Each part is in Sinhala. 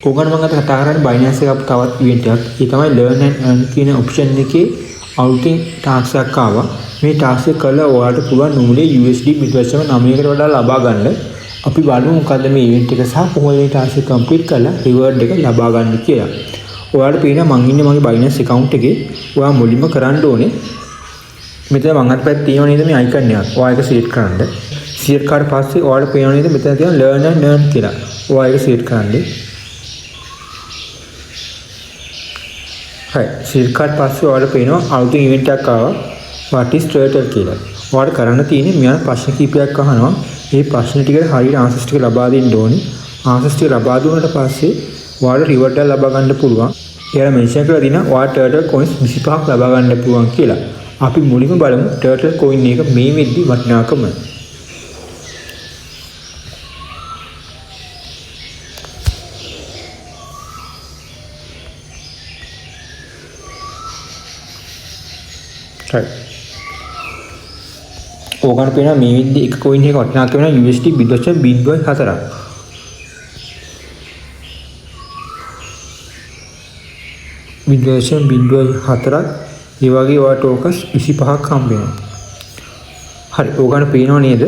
ඕගොල්ලෝ මම අද කතා කරන්නේ Binance එකේ තවත් ඉවෙන්ට් එකක්. ඒ තමයි learn and earn කියන ඔප්ෂන් එකේ outing task එකක් ආවා. මේ task එක කරලා ඔයාලට පුළුවන් නුඹේ USD බිට්වර්ෂම 9කට වඩා ලබා ගන්න. අපි බලමු මොකද්ද මේ ඉවෙන්ට් එක සහ කොහොමද මේ task එක complete කරලා reward එක ලබා ගන්න කියලා. ඔයාලට පේනවා මම ඉන්නේ මගේ Binance account එකේ. ඔයා මුලින්ම කරන්න ඕනේ මෙතන මං අත පැත්තේ තියෙනවා නේද මේ icon එක. ඔයා ඒක select කරන්න. select කරාට පස්සේ ඔයාලට පේනවා නේද මෙතන තියෙන learn and earn කියලා. ඔයා ඒක select කරන්න. select කරාට පස්සේ ඔයාලට පේනවා outing event එකක් ආවා. what is turtle කියලා. ඔයාලට කරන්න තියෙන්නේ මෙයා ප්‍රශ්න කිහිපයක් අහනවා. මේ ප්‍රශ්න ටිකට හරියට answers ටික ලබා දෙන්න ඕනේ. answers ටික ලබා දුන්නාට පස්සේ ඔයාලට reward එක ලබා ගන්න පුළුවන්. එයාලා mention කරලා දිනා ඔයාලට turtle coins 25ක් ලබා ගන්න පුළුවන් කියලා. අපි මුලින්ම බලමු turtle coin එක මේ වෙද්දි වටිනාකම. ඕගොල්ලෝ පේනවා මේ විදිහේ එක coin එක වටිනාකම වෙන USD බිට්වර්ෂන් 0.4ක්. බිට්වර්ෂන් 0.4ක්. ඒ වගේ ඔයාලට ටෝකන්ස් 25ක් හම්බ වෙනවා. හරි ඕගොල්ලෝ පේනව නේද?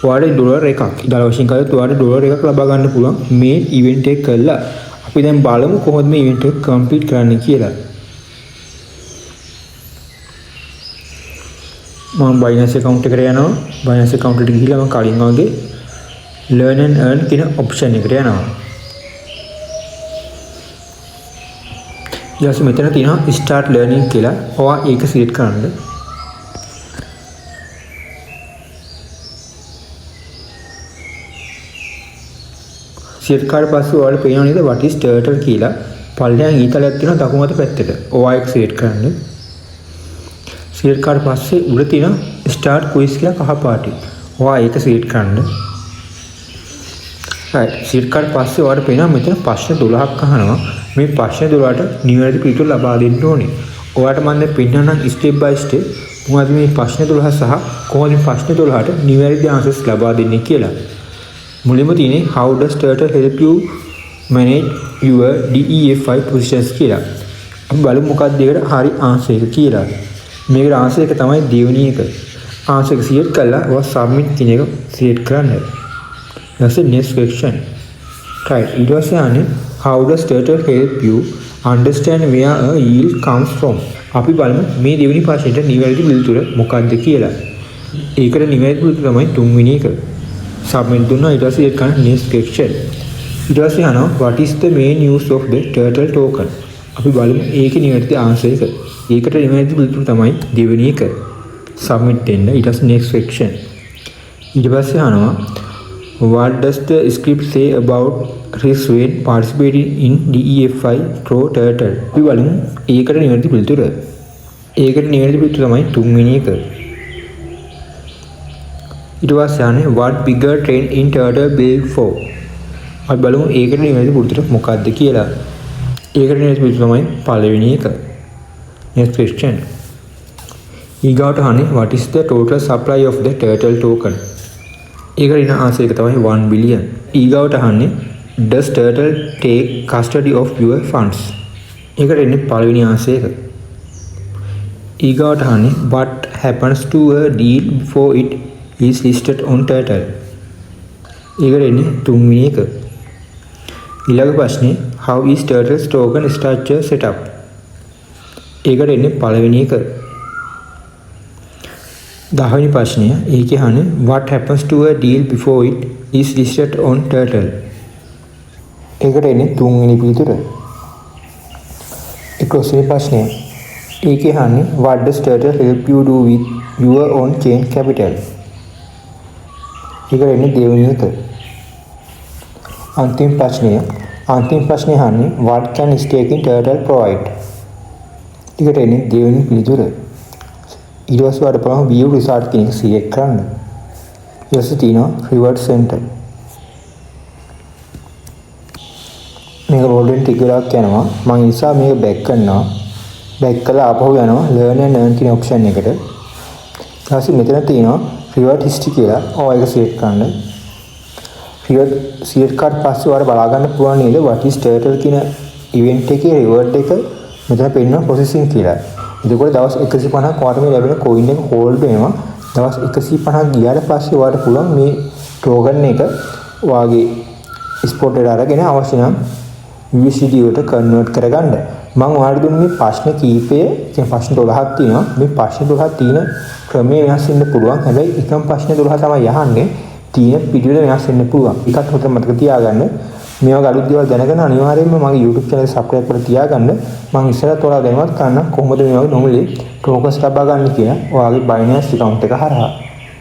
ඔයාලට ඩොලර් එකක් ඩොලර් වශයෙන් කරලා ඔයාලට ඩොලර් එකක් ලබා ගන්න පුළුවන් මේ ඉවෙන්ට් එක කරලා. අපි දැන් බලමු කොහොමද මේ ඉවෙන්ට් එක කම්ප්ලීට් කරන්න කියලා. මම Binance account එකට යනවා. Binance account එකට ගිහිල්ලා මම කලින් වගේ learn and earn කියන option එකට යනවා. ඊට පස්සේ මෙතන තියෙනවා start learning කියලා. ඔයා ඒක select කරන්න. select කරලා පස්සේ ඔයාලට පේනවා නේද what is turtle කියලා. පල්ලෙහාන් ඊතලයක් තියෙනවා දකුණු අත පැත්තට. ඔයා ඒක select කරන්න. select කරලා පස්සේ උඩ තියෙන start quiz කියලා කහ පාටි. ඔයා ඒක select කරන්න. right select කරලා පස්සේ ඔයාලට පේනවා මෙතන ප්‍රශ්න 12ක් අහනවා. මේ ප්‍රශ්න 12ට නිවැරදි පිළිතුරු ලබා දෙන්න ඕනේ. ඔයාලට මම දැන් පෙන්නන්නම් step by step මොකද මේ ප්‍රශ්න 12 සහ කොහොමද මේ ප්‍රශ්න 12ට නිවැරදි answers ලබා දෙන්නේ කියලා. මුලින්ම තියෙන්නේ how does turtle help you manage your DEFI positions කියලා. අපි බලමු මොකක්ද ඒකට හරි answer එක කියලා. මේකට answer එක තමයි දෙවෙනි එක. answer එක select කරලා ඔයා submit කියන එක select කරන්න. ඊට next question. right ඊට පස්සේ ආන්නේ how does turtle help you understand where a yield comes from. අපි බලමු මේ දෙවෙනි ප්‍රශ්නෙට නිවැරදි පිළිතුර මොකක්ද කියලා. ඒකට නිවැරදි පිළිතුර තමයි තුන්වෙනි එක. submit දුන්නා ඊට පස්සේ ඒක next question. ඊට පස්සේ අහනවා what is the main use of the turtle token. අපි බලමු ඒකේ නිවැරදි answer එක. ඒකට නිවැරදි පිළිතුර තමයි දෙවෙනි එක. submit දෙන්න ඊට පස්සේ next section. ඊට පස්සේ අහනවා what does the script say about risk when participating in DEFI through turtle. අපි බලමු ඒකට නිවැරදි පිළිතුර. ඒකට නිවැරදි පිළිතුර තමයි තුන්වෙනි එක. ඊට පස්සේ අහන්නේ what bigger train in turtle built for. අපි බලමු ඒකට නිවැරදි පිළිතුර මොකක්ද කියලා. ඒකට නිවැරදි පිළිතුර තමයි පළවෙනි එක. next question. ඊගාට අහන්නේ what is the total supply of the turtle token. ඒකට ඉන answer එක තමයි 1 billion. ඊගාට අහන්නේ does turtle take custody of your funds. ඒකට ඉන්නේ පළවෙනි answer එක. ඊගාට අහන්නේ what happens to a deal before it is listed on turtle. ඒකට ඉන්නේ තුන්වෙනි එක. ඊළඟ ප්‍රශ්නේ how is turtle's token structure set up. ඒකට එන්නේ පළවෙනි එක. 10 වෙනි ප්‍රශ්නය ඒකේ අහන්නේ what happens to a deal before it is listed on turtle. ඒකට එන්නේ තුන්වෙනි පිළිතුර. 11 වෙනි ප්‍රශ්නය ඒකේ අහන්නේ what does turtle help you do with your own change capital. ඒකට එන්නේ දෙවෙනි එක. අන්තිම ප්‍රශ්නය අහන්නේ what can staking turtle provide. ඒකට එන්නේ දෙවෙනි පිළිතුර. ඊට පස්සේ වඩ බලමු view result කියන එක select කරන්න. ඊට පස්සේ තියෙනවා reward center. මේක rolling ටික වෙලාවක් යනවා. මම නිසා මේක back කරනවා. back කරලා ආපහු යනවා learn and earn කියන option එකට. ඊට පස්සේ මෙතන තියෙනවා reward history කියලා. ඔය එක select කරන්න. සිලෙක්ට් කාඩ් පස්සේ ඔයාලා බලා ගන්න පුළුවන් නේද what is turtle කියන ඉවෙන්ට් එකේ රිවර්ඩ් එක මෙතන පෙන්නන ප්‍රොසෙසින් කියලා. එතකොට දවස් 150ක් ඔයාලට මේ ලැබෙන coin එක හෝල්ඩ් වෙනවා. දවස් 150ක් ගියාට පස්සේ ඔයාලට පුළුවන් මේ token එක ඔයාගේ ස්පොට් එකට අරගෙන අවශ්‍ය නම් USDT වලට කන්වර්ට් කරගන්න. මම ඔයාලට දුන්නේ මේ ප්‍රශ්න කීපය, කියන්නේ ප්‍රශ්න 12ක් තියෙනවා. මේ ප්‍රශ්න 12 තියෙන ක්‍රමයේ වෙනස් වෙන්න පුළුවන්. හැබැයි එකම ප්‍රශ්න 12 තමයි යහන්නේ. තියෙන පිළිවෙල වෙනස් වෙන්න පුළුවන්. ඒකත් හොඳට මතක තියාගන්න. මේ වගේ අලුත් දේවල් දැනගන්න අනිවාර්යයෙන්ම මගේ YouTube channel එක subscribe කරලා තියාගන්න. මම ඉස්සරහට ඔයාලා දැනුවත් කරන්න කොහොමද මේ වගේ normally tokens ලබා ගන්න කියලා ඔයාගේ Binance account එක හරහා.